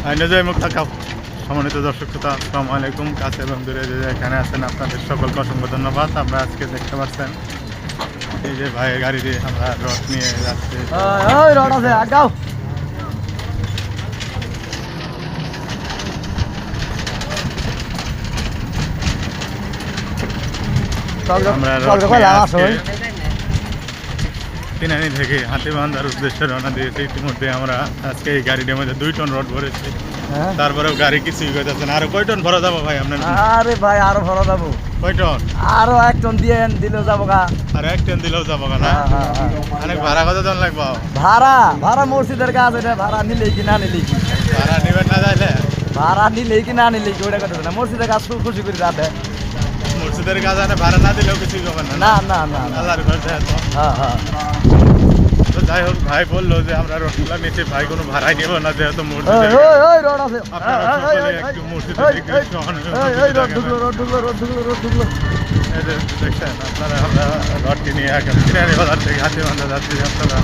আইনে জয় মুখ থাকাও। সম্মানিত দর্শক শ্রোতা, আসসালামু আলাইকুম। কাছে এবং দূরে যে এখানে আছেন আপনাদের সকলকে অসংখ্য ধন্যবাদ। আমরা আজকে দেখতে পাচ্ছেন এই যে ভাইয়ের গাড়ি দিয়ে আমরা রড নিয়ে যাচ্ছি। রড আছে আগাও। আমরা রড নিয়ে আজকে তিনানি থেকে হাতিবান্ধার উদ্দেশ্যে রওনা দিয়েছি। ইতিমধ্যে আমরা আজকে এই গাড়িটার মধ্যে 2 টন রড ভরেছি। তারপরেও গাড়ি কিছুই যাচ্ছে না। আরো কয় টন ভরা যাবো ভাই আপনার? আরে ভাই আরো ভরা যাবো। কয় টন? আরো 1 টন দিয়ে দিলেও যাবো গা। আর 1 টন দিলেও যাবো না? অনেক ভাড়া কত জন লাগবো? ভাড়া মসজিদের কাজ, এটা ভাড়া নিলেই কি না নিলেই কি? ভাড়া নিবেন না যাইলে? ভাড়া নিলেই কি না নিলেই কি ওটা কথা না। মসজিদের কাজ খুশি করে যাবে। মসজিদের কাজ আনে ভাড়া না দিলেও কিছুই হবে না। না না না আল্লাহর ঘর যায় তো। হ্যাঁ। তো যাই হোক, ভাই বললো যে আমরা রডগুলা নিচে ভাই কোনো ভাড়াই নেবো না, যেহেতু রড আছে। একটু মসজিদের দিকে দেখছেন আপনারা। আমরা রডটি নিয়ে এখন কিনারি বাজার থেকে হাতিবান্ধা যাচ্ছি। আপনারা